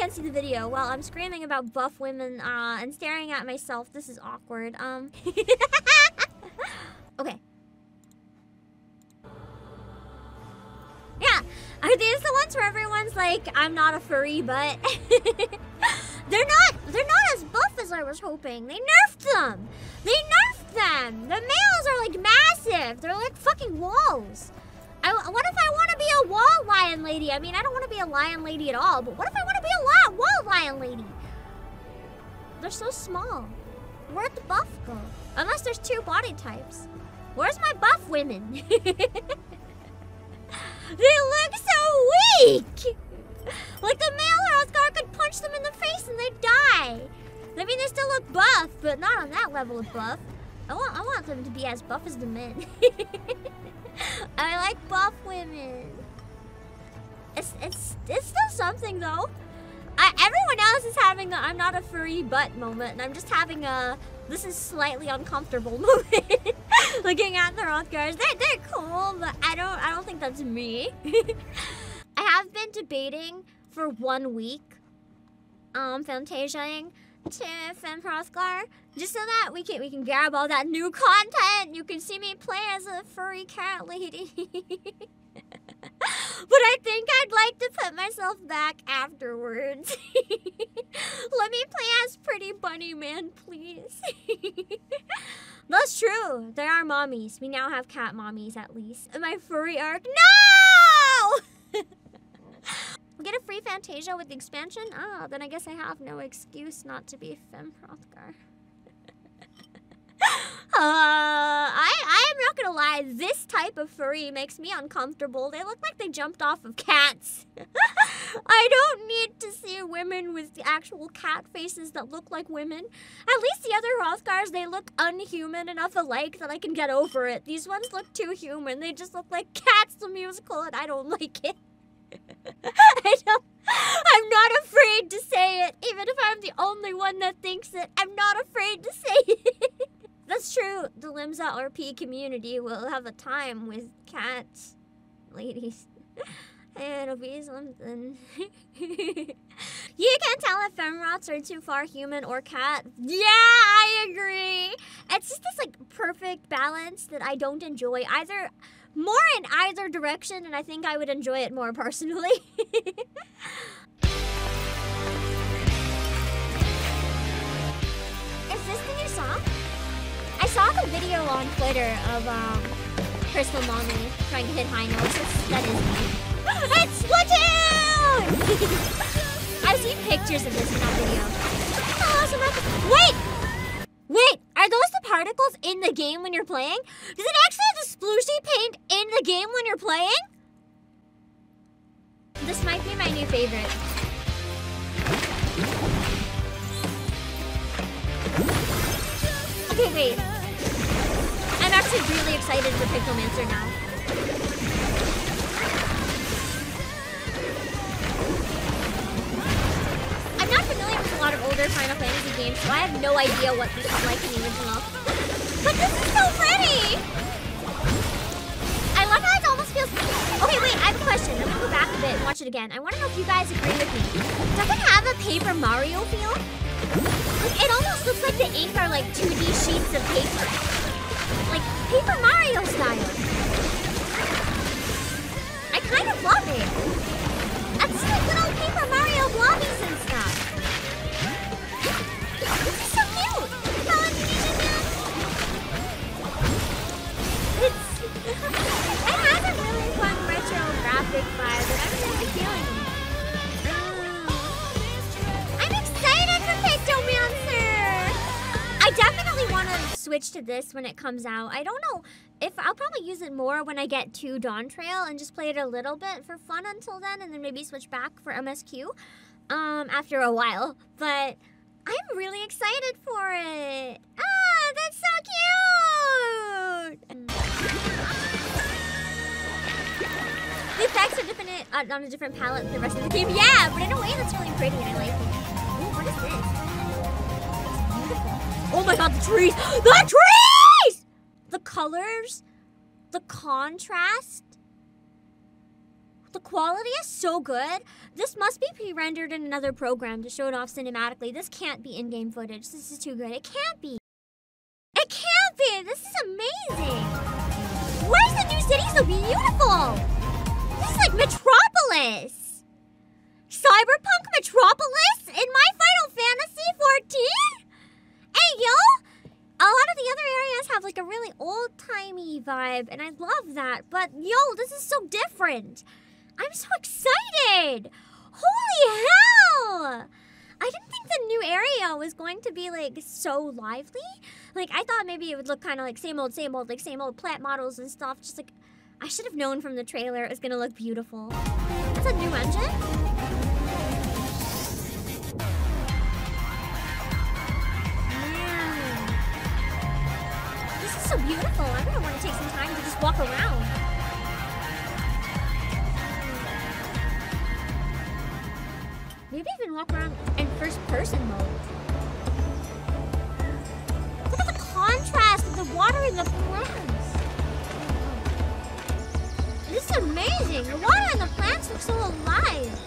can't see the video while I'm screaming about buff women and staring at myself. This is awkward. Okay. Yeah, are these the ones where everyone's like, I'm not a furry, but they're not as buff as I was hoping. They nerfed them. They nerfed them. The males are like massive. They're like fucking walls. What if I want to be a wall lion lady? I mean, I don't want to be a lion lady at all, but what if I want to be a wall lion lady? They're so small. Where'd the buff go? Unless there's two body types. Where's my buff women? They look so weak! Like the male Hrothgar could punch them in the face and they'd die. I mean, they still look buff, but not on that level of buff. I want them to be as buff as the men. I like buff women. It's still something though. Everyone else is having a I'm not a furry butt moment, and I'm just having a this is slightly uncomfortable moment. Looking at the Hrothgars, they're cool, but I don't think that's me. I have been debating for 1 week, Fantasiaing to Fem Hrothgar, just so that we can grab all that new content. You can see me play as a furry cat lady. But I think I'd like to put myself back afterwards. Let me play as Pretty Bunny Man, please. That's true. There are mommies. We now have cat mommies, at least. My furry arc. No! We'll get a free Fantasia with the expansion? Oh, then I guess I have no excuse not to be Fem Hrothgar. I'm not gonna lie, this type of furry makes me uncomfortable. They look like they jumped off of cats. I don't need to see women with the actual cat faces that look like women. At least the other Hrothgars, they look unhuman enough alike that I can get over it. These ones look too human. They just look like Cats the musical, and I don't like it. I'm not afraid to say it, even if I'm the only one that thinks it. I'm not afraid to say it. That's true. The Limsa RP community will have a time with cats, ladies. And it'll be something. You can tell if femrots are too far human or cat. Yeah, I agree. It's just this like perfect balance that I don't enjoy either. More in either direction, and I think I would enjoy it more personally. Is this the new song? I saw the video on Twitter of Crystal Mommy trying to hit high notes. That is me. It's Splatoon! I've seen pictures of this in that video. Oh, so Wait! Are those the particles in the game when you're playing? Does it actually have the splooshy paint in the game when you're playing? This might be my new favorite. Okay, wait. I'm actually really excited for Pictomancer now. I'm not familiar with a lot of older Final Fantasy games, so I have no idea what this is like in the original. But this is so pretty! I love how it almost feels... Okay, wait, I have a question. I'm gonna go back a bit and watch it again. I want to know if you guys agree with me. Does it have a Paper Mario feel? Like, it almost looks like the ink are like 2D sheets of paper. Like, Paper Mario style. I kind of love it. That's like little Paper Mario blobbies and stuff. This is so cute. It has a really fun retro graphic vibe, and I'm really feeling it. I'm excited for Pictomancer! I definitely want to switch to this when it comes out. I don't know if I'll probably use it more when I get to Dawn Trail and just play it a little bit for fun until then, and then maybe switch back for MSQ after a while. But I'm really excited for it. Ah, that's so cute! The effects are different on a different palette than the rest of the game. Yeah, but in a way that's really pretty and I like it. Ooh, what is this? It's beautiful. Oh my god, the trees! The trees! The colors, the contrast. The quality is so good. This must be pre-rendered in another program to show it off cinematically. This can't be in-game footage. This is too good. It can't be. It can't be. This is amazing. Why is the new city so beautiful? This is like Metropolis. Cyberpunk Metropolis in my Final Fantasy 14? Hey, yo! A lot of the other areas have like a really old-timey vibe, and I love that. But, yo, this is so different. I'm so excited! Holy hell! I didn't think the new area was going to be, like, so lively. Like, I thought maybe it would look kind of like same old, like same old plant models and stuff. Just like, I should have known from the trailer it was gonna look beautiful. That's a new engine? Man. This is so beautiful. I really want to take some time to just walk around. Maybe even walk around in first-person mode. Look at the contrast of the water and the plants. This is amazing. The water and the plants look so alive.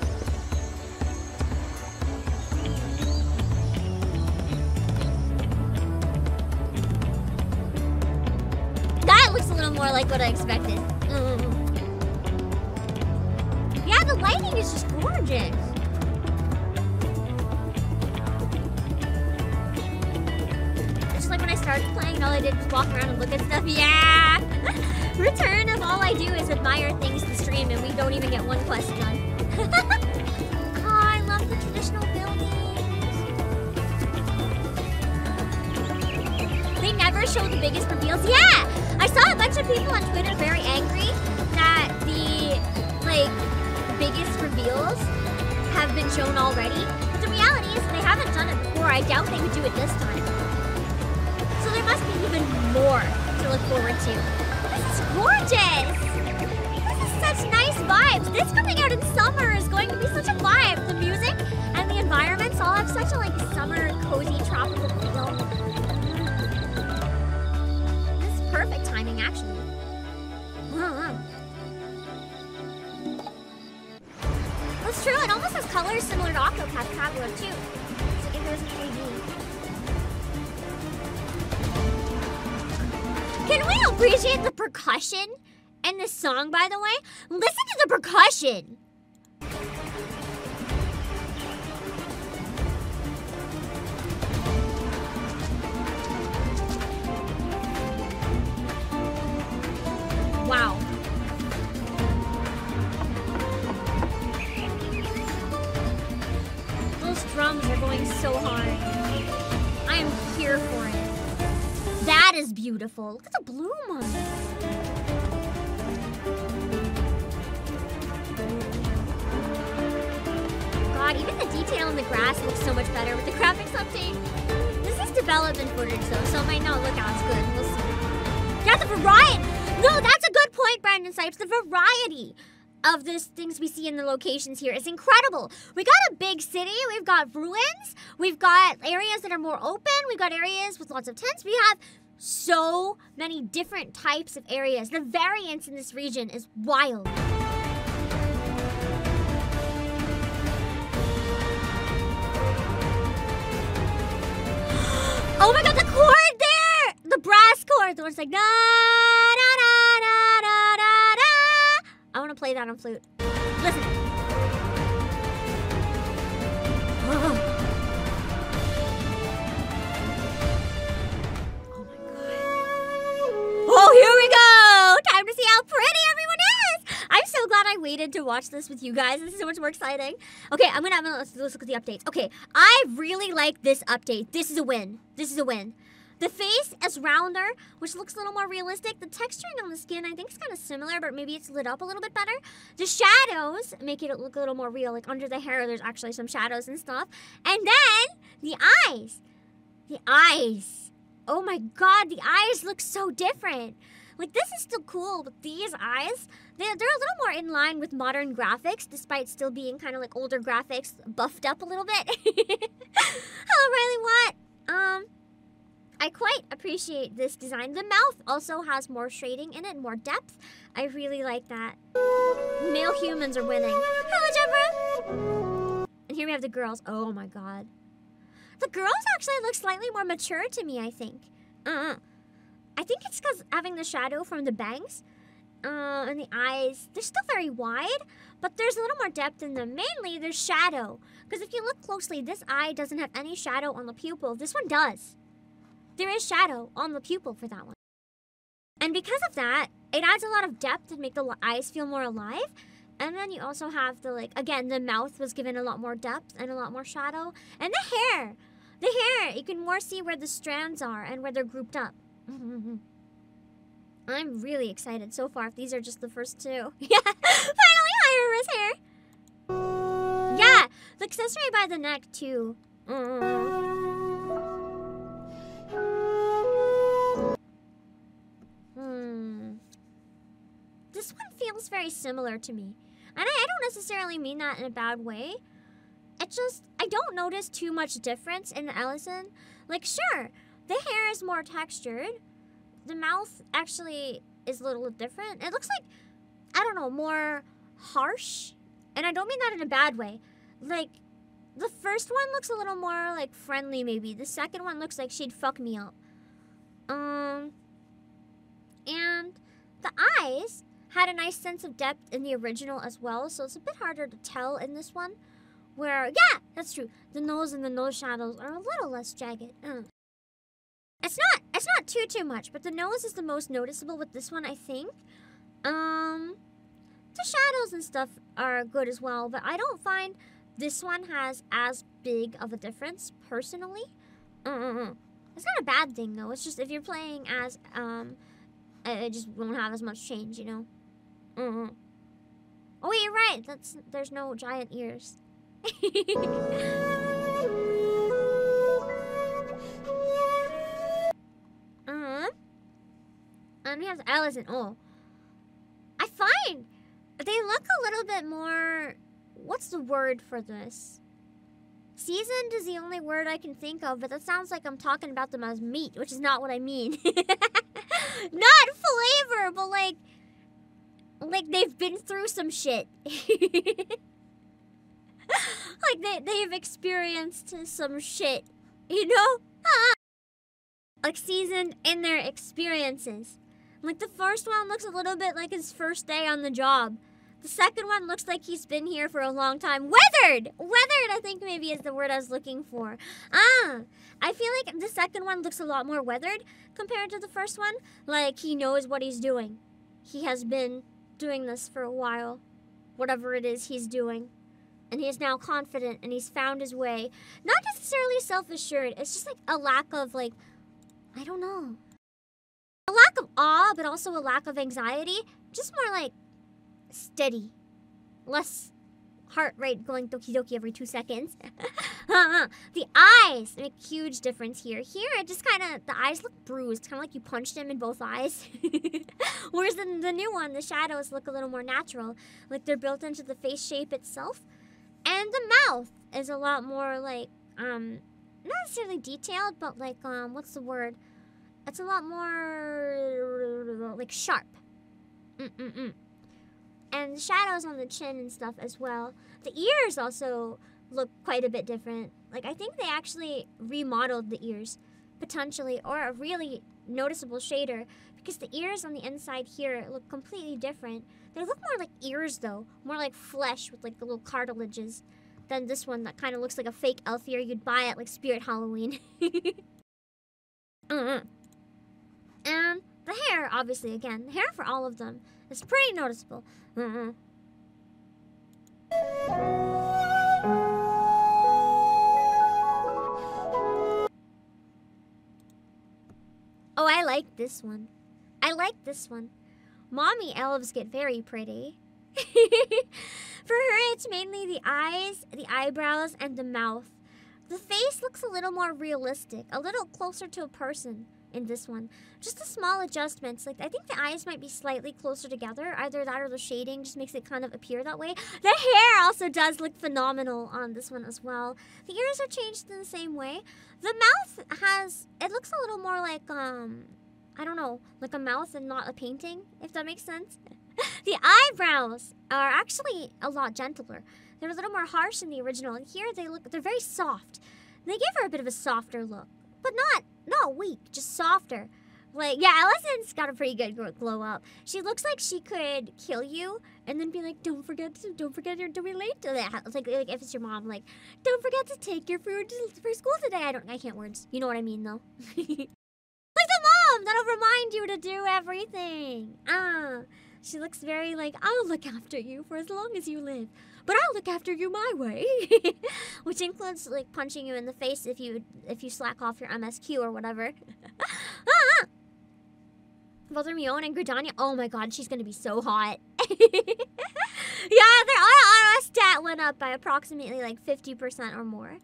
That looks a little more like what I expected. Yeah, the lighting is just gorgeous. Like when I started playing, all I did was walk around and look at stuff. Yeah! Return of all I do is admire things to stream, and we don't even get one quest done. Oh, I love the traditional buildings. They never show the biggest reveals. Yeah! I saw a bunch of people on Twitter very angry that the, like, biggest reveals have been shown already. But the reality is they haven't done it before. I doubt they would do it this time. So there must be even more to look forward to. This is gorgeous! This is such nice vibes. This coming out in summer is going to be such a vibe. The music and the environments all have such a like summer, cozy, tropical feel. This is perfect timing, actually. That's true. It almost has colors similar to Octopath Traveler too. It's like if it was in 3D. Can we appreciate the percussion in this song, by the way? Listen to the percussion! Wow. Those drums are going so hard. I am here for it. That is beautiful. Look at the bloom on it. God, even the detail in the grass looks so much better with the graphics update. This is development footage though, so it might not look as good. We'll see. Yeah, the variety. No, that's a good point, Brandon Sipes. The variety of the things we see in the locations here is incredible. We got a big city, we've got ruins, we've got areas that are more open, we've got areas with lots of tents. We have so many different types of areas. The variance in this region is wild. Oh my god, the chord there! The brass chord, the one's like da da da da da da da. I want to play that on flute. Listen. Oh my god. Oh, here we go! Time to see how pretty everyone is! I'm so glad I waited to watch this with you guys. This is so much more exciting. Okay, let's look at the updates. Okay, I really like this update. This is a win. This is a win. The face is rounder, which looks a little more realistic. The texturing on the skin, I think, is kind of similar, but maybe it's lit up a little bit better. The shadows make it look a little more real. Like, under the hair, there's actually some shadows and stuff. And then, the eyes. The eyes. Oh my god, the eyes look so different. Like, this is still cool, but these eyes, they're a little more in line with modern graphics, despite still being kind of like older graphics, buffed up a little bit. Hello, Riley Watt. I quite appreciate this design. The mouth also has more shading in it, more depth. I really like that. Male humans are winning. Hello, Jeffra! And here we have the girls. Oh my god. The girls actually look slightly more mature to me, I think. I think it's because having the shadow from the bangs and the eyes, they're still very wide, but there's a little more depth in them. Mainly, there's shadow. Because if you look closely, this eye doesn't have any shadow on the pupil. This one does. There is shadow on the pupil for that one. And because of that, it adds a lot of depth and make the eyes feel more alive. And then you also have the, like, again, the mouth was given a lot more depth and a lot more shadow. And the hair. The hair, you can more see where the strands are and where they're grouped up. I'm really excited so far if these are just the first two. Yeah, finally Hira's hair. Yeah, the accessory by the neck too. This one feels very similar to me. And I don't necessarily mean that in a bad way. It's just, I don't notice too much difference in the Ellison. Like, sure, the hair is more textured. The mouth actually is a little different. It looks like, I don't know, more harsh. And I don't mean that in a bad way. Like, the first one looks a little more, like, friendly, maybe. The second one looks like she'd fuck me up. And the eyes had a nice sense of depth in the original as well, so it's a bit harder to tell in this one. Where, yeah, that's true. The nose and the nose shadows are a little less jagged. It's not too much, but the nose is the most noticeable with this one, I think. The shadows and stuff are good as well, but I don't find this one has as big of a difference, personally. It's not a bad thing, though. It's just if you're playing as, it just won't have as much change, you know? Oh, wait, you're right. There's no giant ears. And we have the Ellison. Oh. I find they look a little bit more... What's the word for this? Seasoned is the only word I can think of, but that sounds like I'm talking about them as meat, which is not what I mean. Not flavor, but like they've been through some shit. Like they've experienced some shit, you know? Like seasoned in their experiences. Like the first one looks a little bit like his first day on the job. The second one looks like he's been here for a long time. Weathered! Weathered, I think maybe is the word I was looking for. I feel like the second one looks a lot more weathered compared to the first one. Like he knows what he's doing. He has been doing this for a while. Whatever it is he's doing. And he is now confident and he's found his way. Not necessarily self-assured. It's just like a lack of like, I don't know. A lack of awe, but also a lack of anxiety. Just more like steady. Less heart rate going doki-doki every 2 seconds. The eyes make a huge difference here. Here, it just kind of, the eyes look bruised. Kind of like you punched him in both eyes. Whereas the new one, the shadows look a little more natural. Like they're built into the face shape itself. And the mouth is a lot more like, not necessarily detailed, but like, what's the word? It's a lot more, like, sharp. And the shadows on the chin and stuff as well. The ears also look quite a bit different. Like, I think they actually remodeled the ears, potentially, or a really noticeable shader, because the ears on the inside here look completely different. They look more like ears, though. More like flesh with, like, the little cartilages than this one that kind of looks like a fake elf ear you'd buy at, like, Spirit Halloween. And the hair, obviously, again, the hair for all of them is pretty noticeable. Oh, I like this one. I like this one. Mommy elves get very pretty. For her, it's mainly the eyes, the eyebrows, and the mouth. The face looks a little more realistic, a little closer to a person in this one. Just the small adjustments. Like, I think the eyes might be slightly closer together. Either that or the shading just makes it kind of appear that way. The hair also does look phenomenal on this one as well. The ears are changed in the same way. The mouth has, it looks a little more like, I don't know, like a mouth and not a painting, if that makes sense. The eyebrows are actually a lot gentler. They're a little more harsh in the original, and here they're very soft. They give her a bit of a softer look, but not weak, just softer. Like, yeah, Allison's got a pretty good glow up. She looks like she could kill you and then be like, don't forget to relate to that. Like if it's your mom, like, don't forget to take your food for school today. I can't words. You know what I mean, though. Like the mom that'll remind you to do everything. She looks very like, I'll look after you for as long as you live, but I'll look after you my way. Which includes like punching you in the face if you slack off your MSQ or whatever. Both Hermione and Gridania. Oh my god, she's gonna be so hot. Yeah, their auto stat went up by approximately like 50% or more.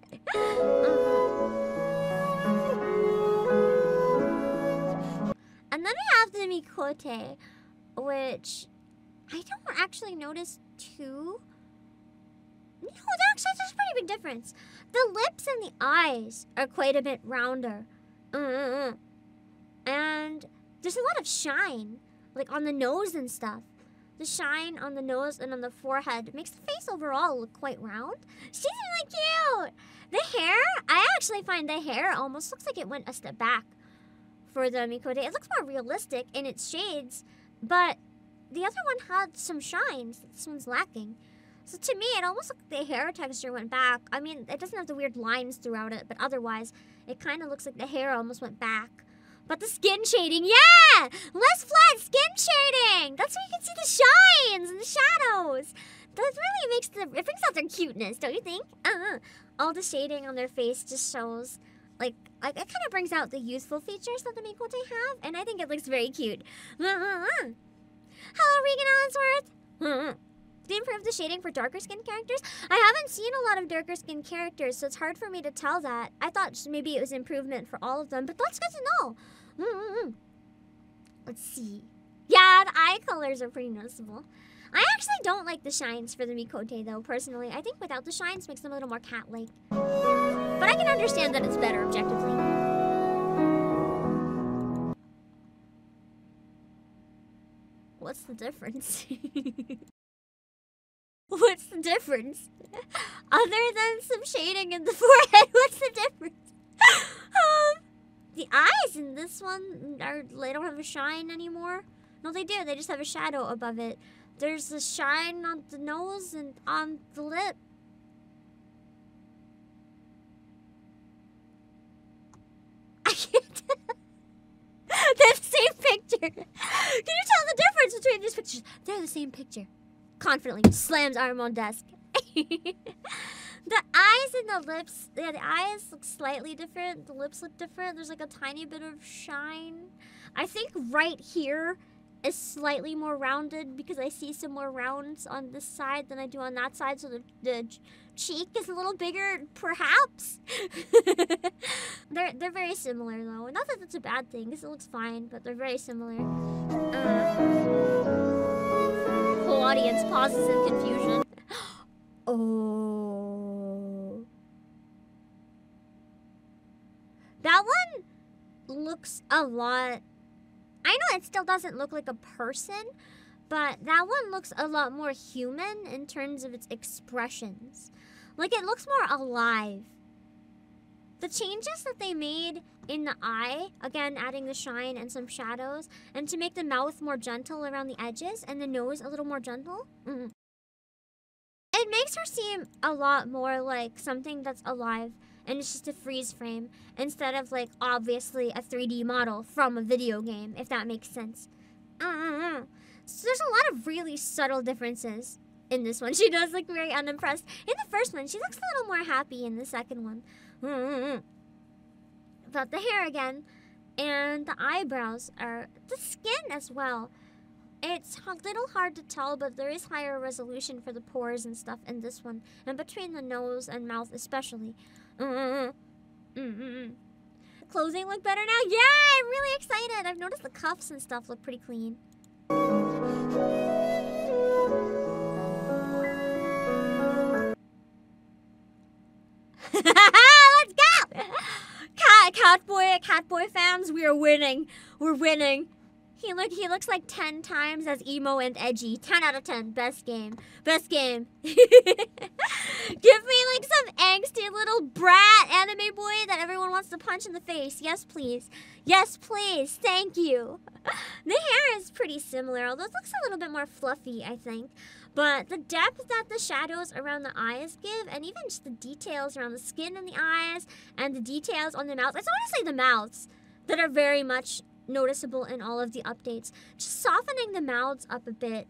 And then we have the Mikote, which I don't actually notice too. No, actually, there's a pretty big difference. The lips and the eyes are quite a bit rounder. And there's a lot of shine, like on the nose and stuff. The shine on the nose and on the forehead makes the face overall look quite round. She's really cute. The hair, I actually find the hair almost looks like it went a step back for the Mikote. It looks more realistic in its shades, but the other one had some shines that this one's lacking. So to me, it almost looked like the hair texture went back. I mean, it doesn't have the weird lines throughout it, but otherwise, it kind of looks like the hair almost went back. But the skin shading, yeah! Less flat skin shading! That's where you can see the shines and the shadows. That really makes it brings out their cuteness, don't you think? All the shading on their face just shows, like it kind of brings out the youthful features that the Mikote have, and I think it looks very cute. Hello, Regan Allensworth! They improved the shading for darker skin characters? I haven't seen a lot of darker skin characters, so it's hard for me to tell that. I thought maybe it was improvement for all of them, but that's good to know. Let's see. Yeah, the eye colors are pretty noticeable. I actually don't like the shines for the Mikote, though, personally. I think without the shines makes them a little more cat-like. But I can understand that it's better, objectively. What's the difference? What's the difference? Other than some shading in the forehead, what's the difference? The eyes in this one they don't have a shine anymore. No, they do. They just have a shadow above it. There's a shine on the nose and on the lip. I can't tell. They're the same picture. Can you tell the difference between these pictures? They're the same picture. Confidently slams arm on desk. The eyes and the lips, yeah, the eyes look slightly different. The lips look different. There's like a tiny bit of shine. I think right here is slightly more rounded because I see some more rounds on this side than I do on that side. So the cheek is a little bigger, perhaps. They're very similar though. Not that that's a bad thing because it looks fine, but they're very similar. Whole audience pauses in confusion. Oh. That one looks a lot... I know it still doesn't look like a person, but that one looks a lot more human in terms of its expressions. Like, it looks more alive. The changes that they made in the eye, again, adding the shine and some shadows, and to make the mouth more gentle around the edges and the nose a little more gentle, it makes her seem a lot more like something that's alive and it's just a freeze frame instead of like obviously a 3D model from a video game, if that makes sense. So there's a lot of really subtle differences in this one. She does look very unimpressed. In the first one, she looks a little more happy in the second one. But the hair again and the eyebrows are the skin as well. It's a little hard to tell, but there is higher resolution for the pores and stuff in this one. And between the nose and mouth especially. The clothing look better now? Yeah, I'm really excited. I've noticed the cuffs and stuff look pretty clean. Let's go! Catboy fans, we are winning. We're winning. He looks like 10 times as emo and edgy. 10 out of 10. Best game. Best game. Give me like some angsty little brat anime boy that everyone wants to punch in the face. Yes, please. Yes, please. Thank you. The hair is pretty similar, although it looks a little bit more fluffy, I think. But the depth that the shadows around the eyes give, and even just the details around the skin and the eyes, and the details on the mouth. It's honestly the mouths that are very much noticeable in all of the updates. Just softening the mouths up a bit,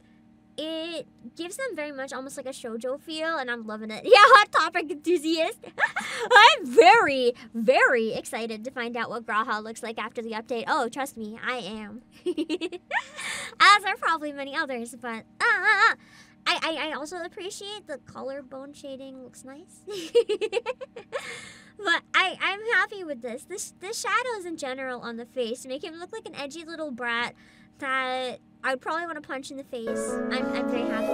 it gives them very much almost like a shoujo feel, and I'm loving it. Yeah, Hot Topic enthusiast. I'm very, very excited to find out what Graha looks like after the update. Oh, trust me, I am. As are probably many others, but I also appreciate the collarbone shading. Looks nice. But I'm happy with this. The shadows in general on the face make him look like an edgy little brat that I would probably want to punch in the face. I'm very happy.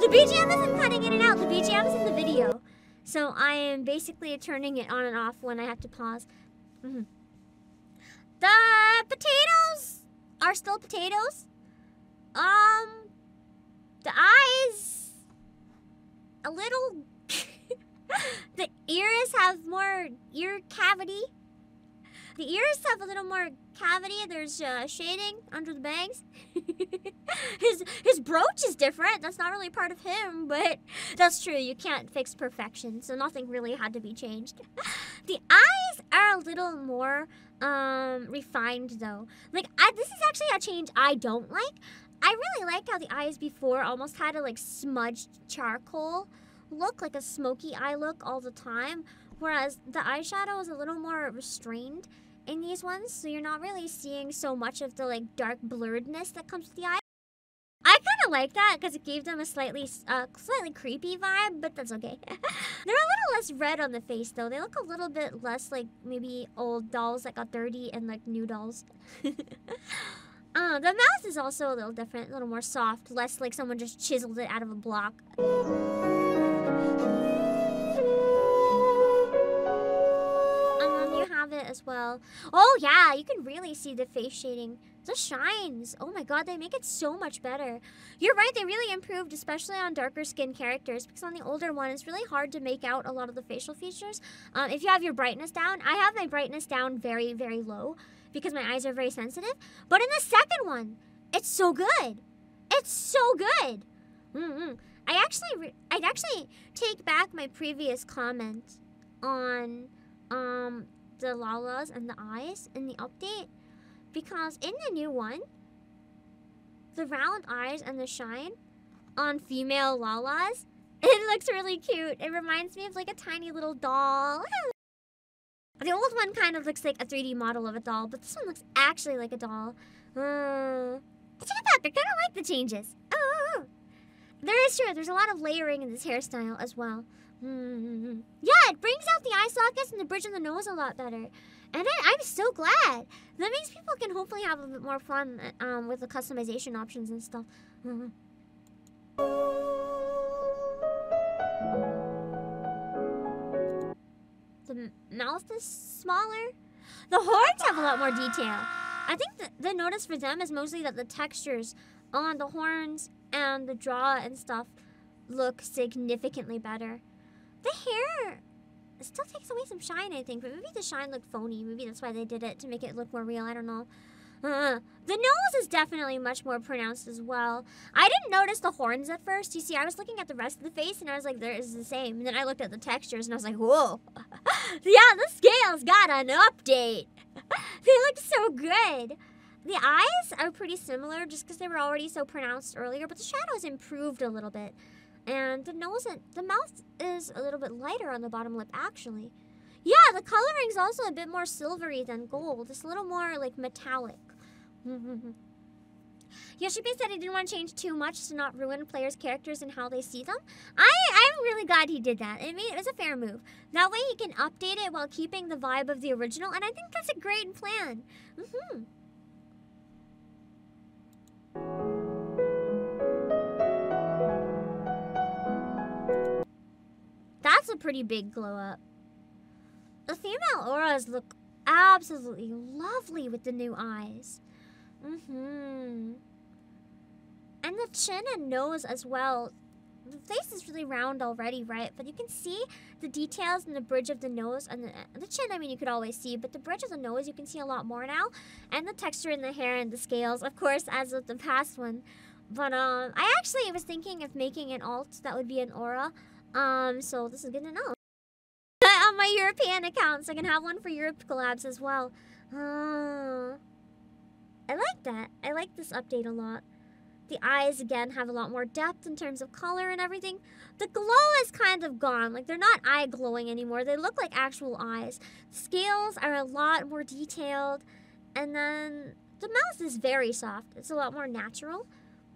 The BGM isn't cutting in and out. The BGM is in the video. So I am basically turning it on and off when I have to pause. The potatoes are still potatoes. The eyes, a little. The ears have more ear cavity. The ears have a little more cavity. There's shading under the bangs. His brooch is different. That's not really part of him, but that's true. You can't fix perfection, so nothing really had to be changed. The eyes are a little more refined, though. Like, this is actually a change I don't like. I really like how the eyes before almost had a like smudged charcoal look, like a smoky eye look all the time, whereas the eyeshadow is a little more restrained in these ones, so you're not really seeing so much of the like dark blurredness that comes with the eye. I kind of like that because it gave them a slightly creepy vibe, but that's okay. They're a little less red on the face though. They look a little bit less like maybe old dolls that got dirty and like new dolls. The mouth is also a little different, a little more soft, less like someone just chiseled it out of a block. You have it as well. Oh yeah, you can really see the face shading. The shines. Oh my god, they make it so much better. You're right, they really improved, especially on darker skinned characters, because on the older one, it's really hard to make out a lot of the facial features. If you have your brightness down, I have my brightness down very, very low, because my eyes are very sensitive. But in the second one, it's so good. It's so good. I'd actually take back my previous comment on the Lalas and the eyes in the update, because in the new one, the round eyes and the shine on female Lalas, it looks really cute. It reminds me of like a tiny little doll. The old one kind of looks like a 3D model of a doll, but this one looks actually like a doll. I take it back. I kind of like the changes. Oh. There is true. There's a lot of layering in this hairstyle as well. Yeah, it brings out the eye sockets and the bridge of the nose a lot better. And I'm so glad. That means people can hopefully have a bit more fun with the customization options and stuff. The mouth is smaller. The horns have a lot more detail. I think the notice for them is mostly that the textures on the horns and the jaw and stuff look significantly better. The hair still takes away some shine, I think, but maybe the shine looked phony. Maybe that's why they did it, to make it look more real. I don't know. The nose is definitely much more pronounced as well. I didn't notice the horns at first. You see, I was looking at the rest of the face, and I was like, there's the same. And then I looked at the textures, and I was like, whoa. Yeah, the scales got an update. They look so good. The eyes are pretty similar, just because they were already so pronounced earlier, but the shadows improved a little bit. And the nose and the mouth is a little bit lighter on the bottom lip, actually. Yeah, the coloring's also a bit more silvery than gold. It's a little more, like, metallic. Yoshibe said he didn't want to change too much to not ruin players' characters and how they see them. I'm really glad he did that. I mean, it was a fair move. That way he can update it while keeping the vibe of the original, and I think that's a great plan. That's a pretty big glow up. The female auras look absolutely lovely with the new eyes. And the chin and nose as well. The face is really round already, right? But you can see the details in the bridge of the nose and the chin. I mean, you could always see, but the bridge of the nose you can see a lot more now, and the texture in the hair and the scales, of course, as with the past one. But I actually was thinking of making an alt that would be an aura. So this is good to know. On my European account, so I can have one for Europe collabs as well. I like that. I like this update a lot. The eyes, again, have a lot more depth in terms of color and everything. The glow is kind of gone. Like, they're not eye glowing anymore. They look like actual eyes. The scales are a lot more detailed. And then the mouth is very soft. It's a lot more natural.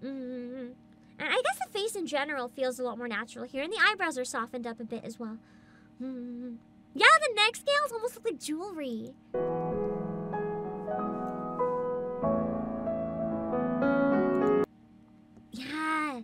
And I guess the face in general feels a lot more natural here. And the eyebrows are softened up a bit as well. Yeah, the neck scales almost look like jewelry. Yeah,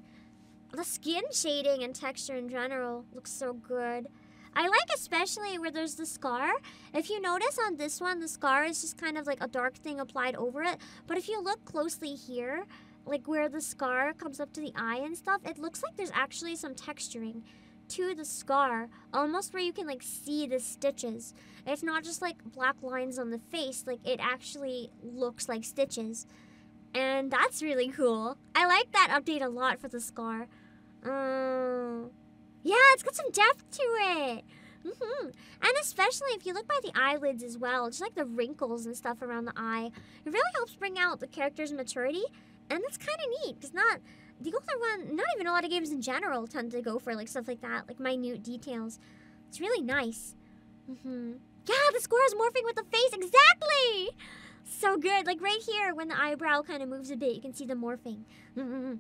the skin shading and texture in general looks so good. I like especially where there's the scar. If you notice on this one, the scar is just kind of like a dark thing applied over it. But if you look closely here, like where the scar comes up to the eye and stuff, it looks like there's actually some texturing to the scar, almost where you can like see the stitches. It's not just like black lines on the face, like it actually looks like stitches. And that's really cool. I like that update a lot for the scar. Yeah, it's got some depth to it. And especially if you look by the eyelids as well, just like the wrinkles and stuff around the eye, it really helps bring out the character's maturity. And that's kind of neat, because the older one, not even a lot of games in general tend to go for like stuff like that, like minute details. It's really nice. Yeah, the score is morphing with the face, exactly! So good, like right here, when the eyebrow kind of moves a bit, you can see the morphing. Oh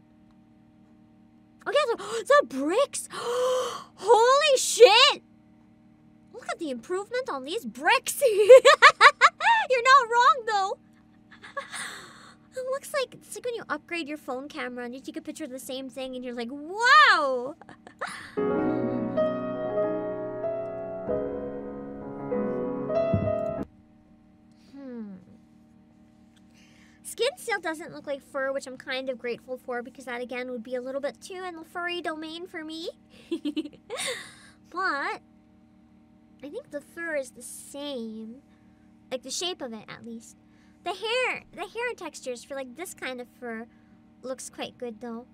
yeah, the bricks! Holy shit! Look at the improvement on these bricks! You're not wrong, though. It looks like, it's like when you upgrade your phone camera and you take a picture of the same thing and you're like, wow! Skin still doesn't look like fur, which I'm kind of grateful for, because that, again, would be a little bit too in the furry domain for me. But I think the fur is the same. Like, the shape of it, at least. The hair textures for, like, this kind of fur looks quite good, though.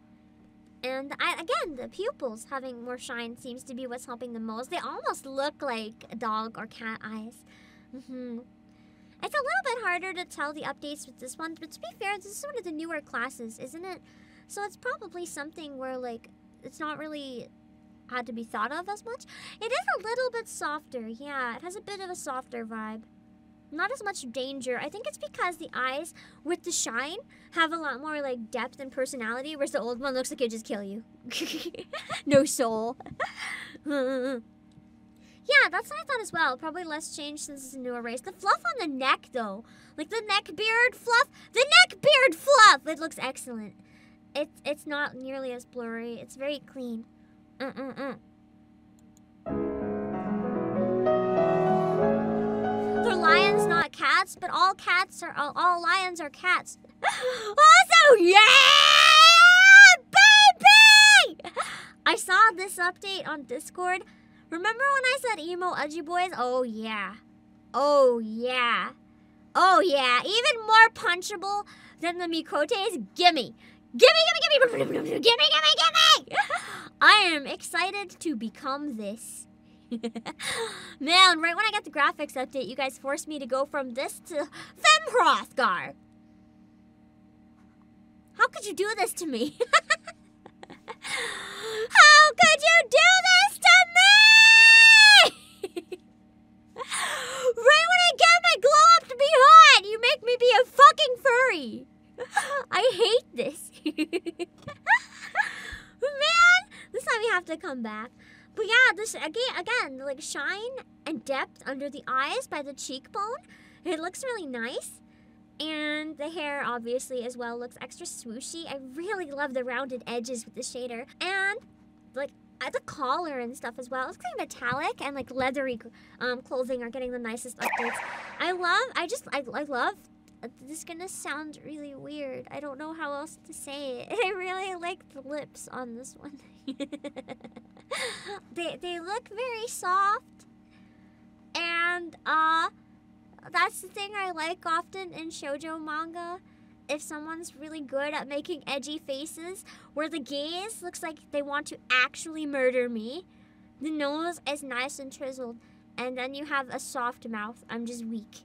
And, again, the pupils having more shine seems to be what's helping the most. They almost look like dog or cat eyes. It's a little bit harder to tell the updates with this one, but to be fair, this is one of the newer classes, isn't it? So it's probably something where, like, it's not really had to be thought of as much. It is a little bit softer, yeah. It has a bit of a softer vibe. Not as much danger. I think it's because the eyes with the shine have a lot more, like, depth and personality, whereas the old one looks like it'll just kill you. No soul. Yeah, that's what I thought as well. Probably less change since it's a newer race. The fluff on the neck, though. Like, the neck beard fluff. The neck beard fluff! It looks excellent. It's not nearly as blurry. It's very clean. They're lions, not cats, but all lions are cats. Also, yeah! Baby! I saw this update on Discord. Remember when I said emo edgy boys? Oh yeah. Oh yeah. Oh yeah. Even more punchable than the Mikotes? Gimme. Gimme! I am excited to become this. Man, right when I got the graphics update, you guys forced me to go from this to Femhrothgar. How could you do this to me? How could you do this to me? Right when I get my glow up to be hot, you make me be a fucking furry. I hate just, again, like shine and depth under the eyes by the cheekbone. It looks really nice. And the hair, obviously, as well, looks extra swooshy. I really love the rounded edges with the shader. And, like, the collar and stuff as well. It looks kind of metallic, and, like, leathery clothing are getting the nicest updates. I love... This is gonna sound really weird. I don't know how else to say it. I really like the lips on this one. They look very soft. And, that's the thing I like often in shoujo manga. If someone's really good at making edgy faces, where the gaze looks like they want to actually murder me, the nose is nice and chiseled, and then you have a soft mouth. I'm just weak.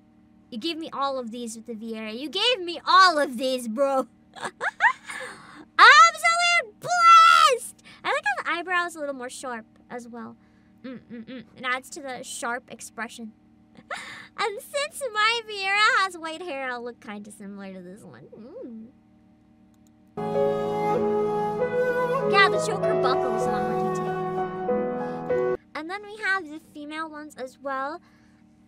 You gave me all of these with the Vieira. You gave me all of these, bro. Absolute blast! I like how the eyebrows are a little more sharp as well. It adds to the sharp expression. And since my Vieira has white hair, I'll look kind of similar to this one. Yeah, the choker buckle is a lot more detailed. And then we have the female ones as well.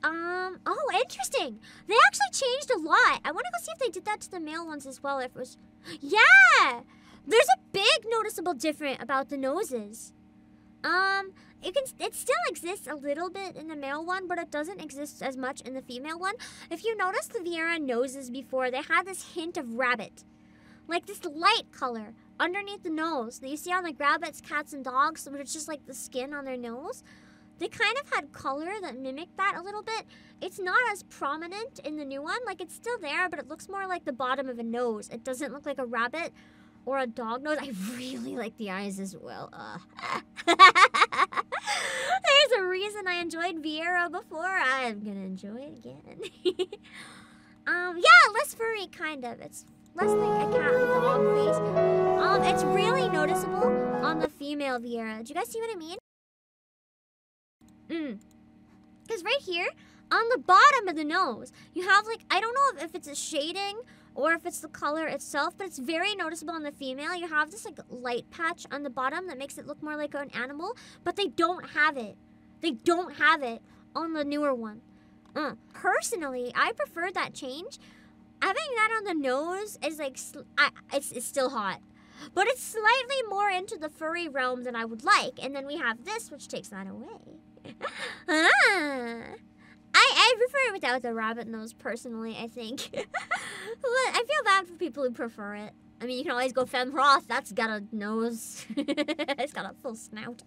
Oh, interesting. They actually changed a lot. I want to go see if they did that to the male ones as well. If it was... Yeah! There's a big noticeable difference about the noses. It still exists a little bit in the male one, but it doesn't exist as much in the female one. If you notice the Vieira noses before, they had this hint of rabbit. Like this light color underneath the nose that you see on like rabbits, cats, and dogs, but it's just like the skin on their nose. They kind of had color that mimicked that a little bit. It's not as prominent in the new one. Like, it's still there, but it looks more like the bottom of a nose. It doesn't look like a rabbit or a dog nose. I really like the eyes as well. There's a reason I enjoyed Vieira before. I'm gonna enjoy it again. Yeah, less furry, kind of. It's less like a cat and dog face. It's really noticeable on the female Vieira. Do you guys see what I mean? Because right here, on the bottom of the nose, you have like, I don't know if it's a shading or if it's the color itself, but it's very noticeable on the female. You have this like light patch on the bottom that makes it look more like an animal, but they don't have it. They don't have it on the newer one. Personally, I prefer that change. Having that on the nose is like, it's still hot. But it's slightly more into the furry realm than I would like. And then we have this, which takes that away. I prefer it without the rabbit nose, personally, I think. But I feel bad for people who prefer it. I mean, you can always go Femme Roth. That's got a nose. It's got a full snout.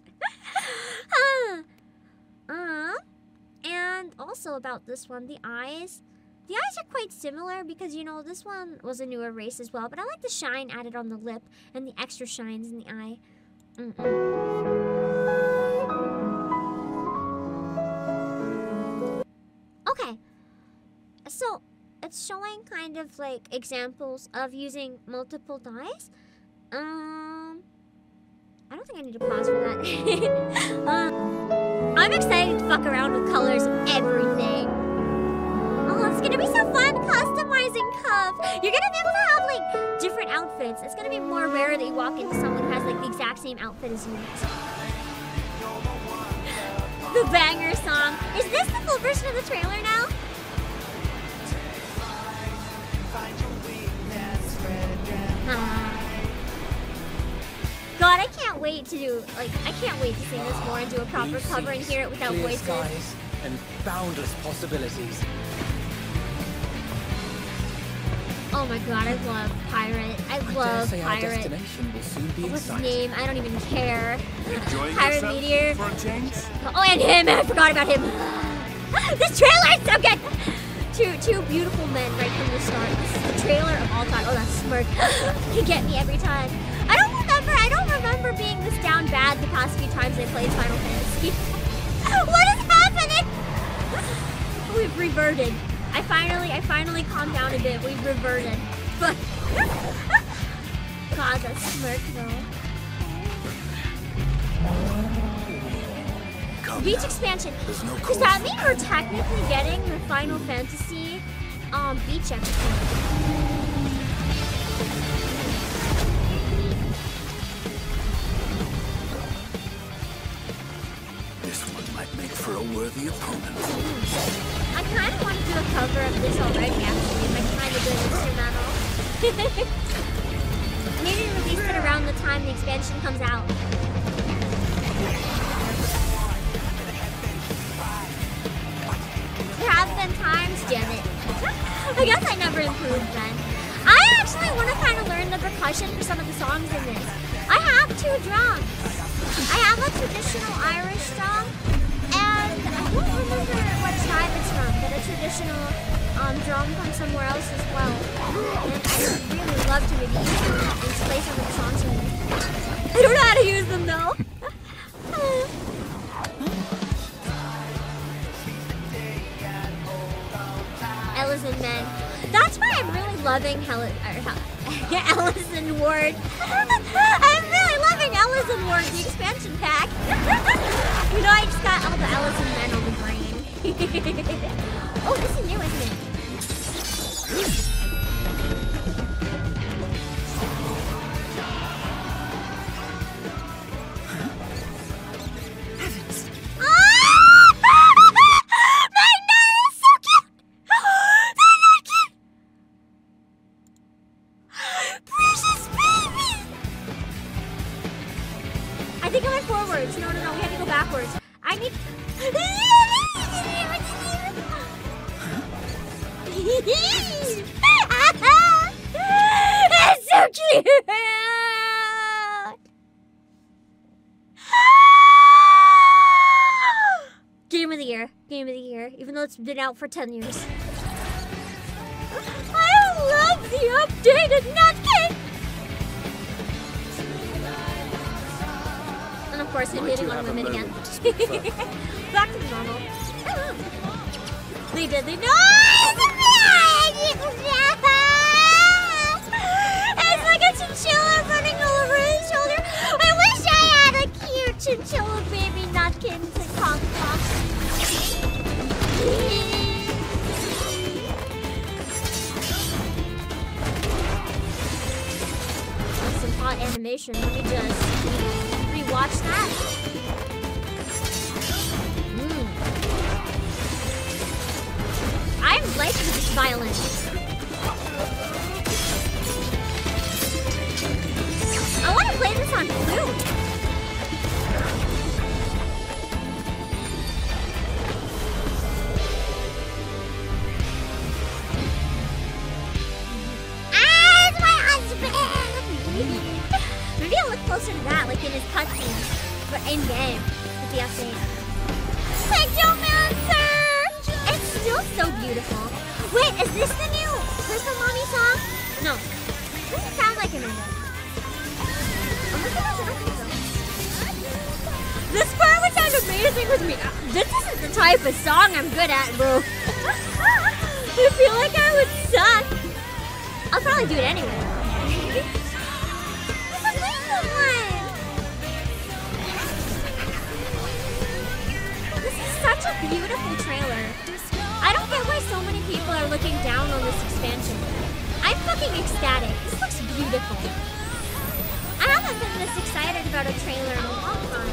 And also about this one, the eyes. The eyes are quite similar because, you know, this one was a newer race as well. But I like the shine added on the lip and the extra shines in the eye. Okay, so it's showing kind of like examples of using multiple dyes. I don't think I need to pause for that. I'm excited to fuck around with colors of everything. Oh, it's gonna be so fun customizing Cup. You're gonna be able to have like different outfits. It's gonna be more rare that you walk into someone who has like the exact same outfit as you. The banger song. Is this the full version of the trailer now? God, I can't wait to do, like, I can't wait to sing this more and do a proper cover and hear it without voices. Skies and boundless possibilities. Oh my god, I love Pirate. I love Pirate. What's his name? I don't even care. Pirate Meteor. Oh, and him! I forgot about him. This trailer is so good! Two beautiful men right from the start. This is the trailer of all time. Oh, that smirk. You get me every time. I don't remember being this down bad the past few times I played Final Fantasy. What is happening? We've reverted. I finally calmed down a bit. We've reverted. But God, that smirk though. Beach expansion. Does that mean we're technically getting the Final Fantasy beach episode? might make for a worthy opponent. I kind of want to do a cover of this already, actually, if I kind of do an instrumental. Maybe release it around the time the expansion comes out. There have been times, damn it. I guess I never improved then. I actually want to kind of learn the percussion for some of the songs in this. I have 2 drums. I have a traditional Irish drum, and I don't remember what tribe it's from, but a traditional drum from somewhere else as well. And I would really love to maybe use them and play some of the songs in this. I don't know how to use them though. Ellison Men. That's why I'm really loving Ellison Ward. I'm really loving Ellison Ward, the expansion pack. You know, I just got all the Ellison Men on the brain. Oh, this is new, isn't it? I think I went forwards. No, we have to go backwards. I need... It's so cute! Game of the year. Game of the year. Even though it's been out for 10 years. I love the updated Nutcase! And of course, him hitting on women again. Back to normal. They did. It's like a chinchilla running all over his shoulder. I wish I had a cute chinchilla baby Nutkin to calm down. Some hot animation. Let me just rewatch that. I'm liking this violence. I want to play this on flute. It's my husband! Maybe I'll look closer to that, like in his cutscenes. But in game, with the update. Pictomancer! It's still so beautiful. Wait, is this the new Crystal Mommy song? No. Doesn't sound like it. This part would sound amazing with me. This isn't the type of song I'm good at, bro. I feel like I would suck. I'll probably do it anyway. This is such a beautiful trailer. I don't get why so many people are looking down on this expansion. I'm fucking ecstatic. This looks beautiful. I haven't been this excited about a trailer in a long time.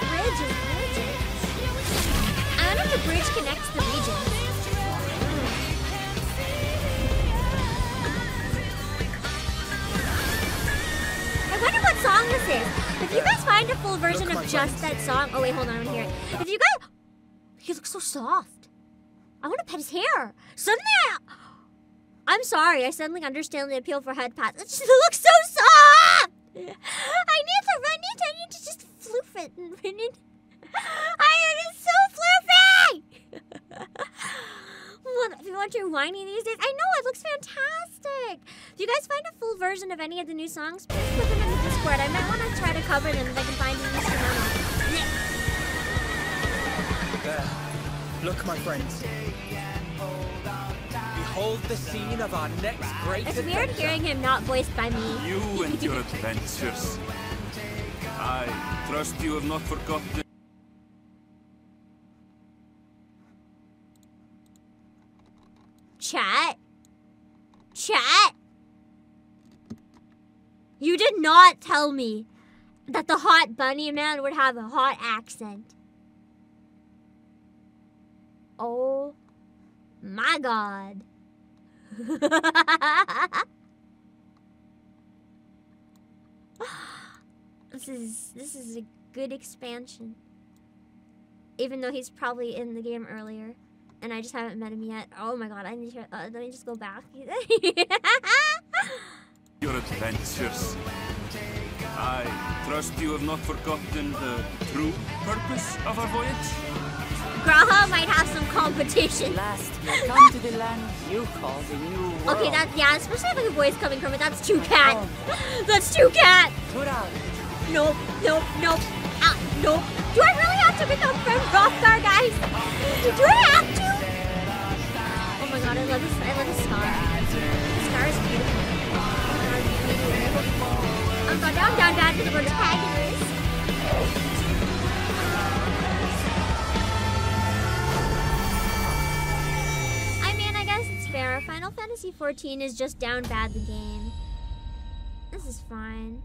Bridge is gorgeous. I wonder if the bridge connects the regions. I wonder what song this is. If you guys find a full version of just that song... Oh, wait, hold on. I want to hear it. If you guys... He looks so soft. I want to pet his hair. Suddenly I'm sorry. I suddenly understand the appeal for head pats. It just looks so soft. I need to just floof it. It's so floofy. If you want your whiny these days, I know it looks fantastic. If you guys find a full version of any of the new songs, please put them in the Discord. I might want to try to cover them if I can find an instrumental. There. Look, my friends. Behold the scene of our next great It's weird hearing him not voiced by me. You and your adventures. I trust you have not forgotten. Chat? You did not tell me that the hot bunny man would have a hot accent. Oh my god. This is a good expansion. Even though he's probably in the game earlier. And I just haven't met him yet. Oh my god, I need to let me just go back. Your adventures. I trust you have not forgotten the true purpose of our voyage? Graha might have some competition. Last, you come to the land you call the New World. Okay, yeah, especially if like a voice coming from it. That's too cat. That's too cat. Put out. Nope. Nope. Do I really have to become friends with Rothgar, guys? Do I have to? Oh my god, I love this star. The star is beautiful. I'm going down bad because we're antagonists. I mean, I guess it's fair. Final Fantasy XIV is just down bad the game. This is fine.